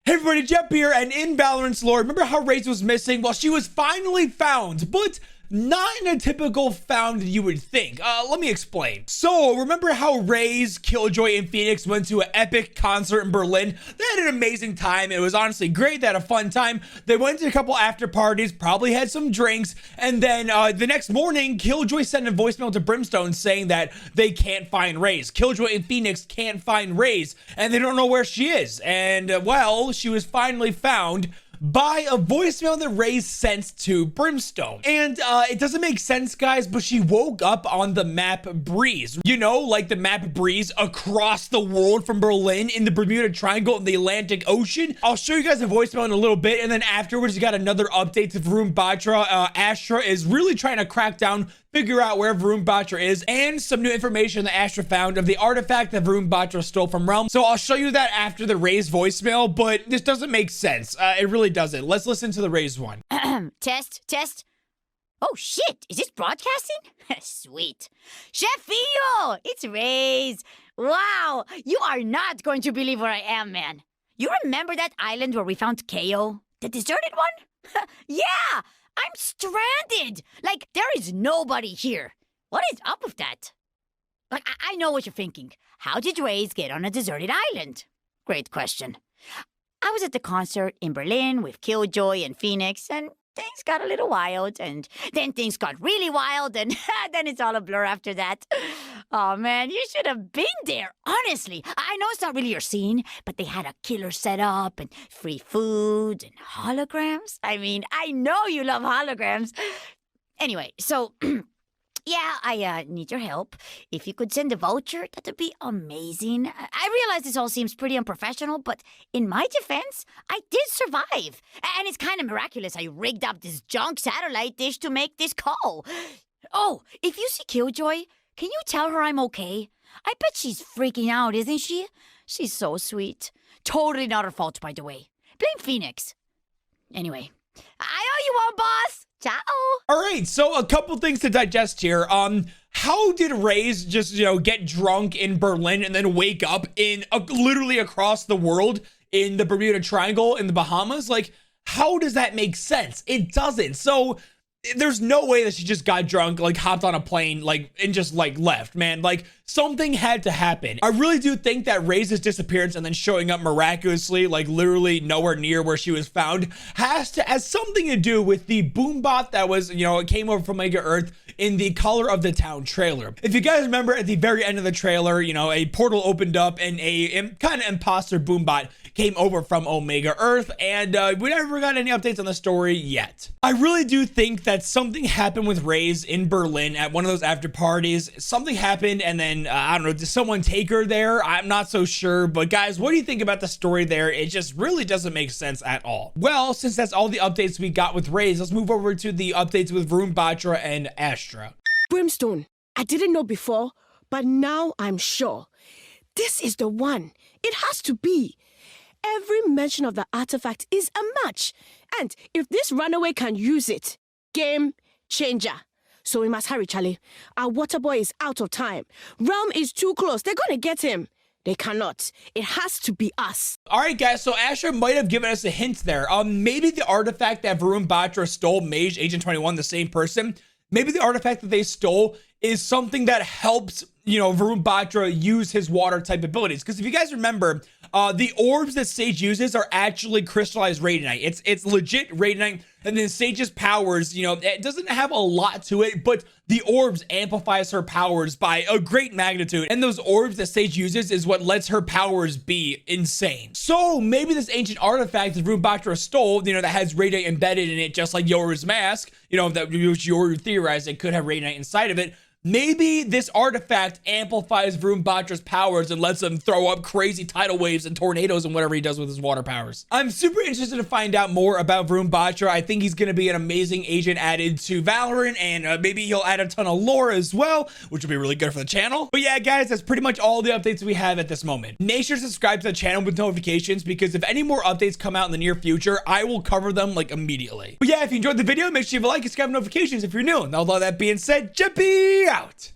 Hey everybody, Jeppy here, and in Valorant's lore, remember how Raze was missing? Well, she was finally found, but not in a typical found you would think. Let me explain. So, remember how Raze, Killjoy, and Phoenix went to an epic concert in Berlin? They had an amazing time. It was honestly great. They had a fun time. They went to a couple after parties, probably had some drinks, and then the next morning, Killjoy sent a voicemail to Brimstone saying that they can't find Raze. Killjoy and Phoenix can't find Raze, and they don't know where she is. And, well, she was finally found by a voicemail that Raze sent to Brimstone. And it doesn't make sense, guys, but she woke up on the map Breeze. You know, like the map Breeze across the world from Berlin in the Bermuda Triangle in the Atlantic Ocean. I'll show you guys a voicemail in a little bit, and then afterwards you got another update to Varun Batra. Astra is really trying to crack down, figure out where Varun Batra is, and some new information that Astra found of the artifact that Varun Batra stole from Realm. So I'll show you that after the Raze voicemail, but this doesn't make sense. It really doesn't. Let's listen to the Raze one. Test. Oh shit, is this broadcasting? Sweet. Chefio, it's Raze. Wow, you are not going to believe where I am, man. You remember that island where we found KO? The deserted one? Yeah! I'm stranded! Like, there is nobody here. What is up with that? Like, I know what you're thinking. How did Raze get on a deserted island? Great question. I was at the concert in Berlin with Killjoy and Phoenix, and things got a little wild, and then things got really wild, and then it's all a blur after that. Oh man, you should have been there, honestly. I know it's not really your scene, but they had a killer setup, and free food, and holograms. I mean, I know you love holograms. Anyway, so yeah, I need your help. If you could send a voucher, that would be amazing. I realize this all seems pretty unprofessional, but in my defense, I did survive. And it's kind of miraculous I rigged up this junk satellite dish to make this call. Oh, if you see Killjoy, can you tell her I'm okay? I bet she's freaking out, isn't she? She's so sweet. Totally not her fault, by the way. Blame Phoenix. Anyway, I owe you one, boss. Ciao. All right, so a couple things to digest here. How did Raze just, get drunk in Berlin and then wake up in literally across the world in the Bermuda Triangle in the Bahamas? Like, how does that make sense? It doesn't. So there's no way that she just got drunk, like hopped on a plane, like, and just like left, man. Like, something had to happen. I really do think that Raze's disappearance and then showing up miraculously, like literally nowhere near where she was found, has something to do with the boom bot that was, it came over from Omega Earth in the Color of the Town trailer. If you guys remember, at the very end of the trailer, a portal opened up and a kind of imposter boom bot came over from Omega Earth, and we never got any updates on the story yet. I really do think that something happened with Raze in Berlin at one of those after parties. Something happened, and then I don't know, did someone take her there? I'm not so sure, but guys, what do you think about the story there? It just really doesn't make sense at all. Well, since that's all the updates we got with Raze, let's move over to the updates with Varun Batra and Astra. Brimstone, I didn't know before, but now I'm sure. This is the one. It has to be. Every mention of the artifact is a match. And if this runaway can use it, game changer. So we must hurry, Charlie. Our water boy is out of time. Realm is too close. They're gonna get him. They cannot. It has to be us. All right, guys, so Astra might have given us a hint there. Maybe the artifact that Varun Batra stole, Mage Agent 21, the same person, maybe the artifact that they stole is something that helps, Varun Batra use his water type abilities. Because if you guys remember, the orbs that Sage uses are actually crystallized radiantite. It's legit radiantite. And then Sage's powers, it doesn't have a lot to it, but the orbs amplifies her powers by a great magnitude. And those orbs that Sage uses is what lets her powers be insane. So maybe this ancient artifact that Varun Batra stole, that has radiantite embedded in it, just like Yoru's mask, that Yoru theorized it could have radiantite inside of it. Maybe this artifact amplifies Varun Batra's powers and lets him throw up crazy tidal waves and tornadoes and whatever he does with his water powers. I'm super interested to find out more about Varun Batra. I think he's going to be an amazing agent added to Valorant, and maybe he'll add a ton of lore as well, which will be really good for the channel. But yeah, guys, that's pretty much all the updates we have at this moment. Make sure to subscribe to the channel with notifications, because if any more updates come out in the near future, I will cover them like immediately. But yeah, if you enjoyed the video, make sure you leave a like and subscribe notifications if you're new. And all that being said, Jeppy out.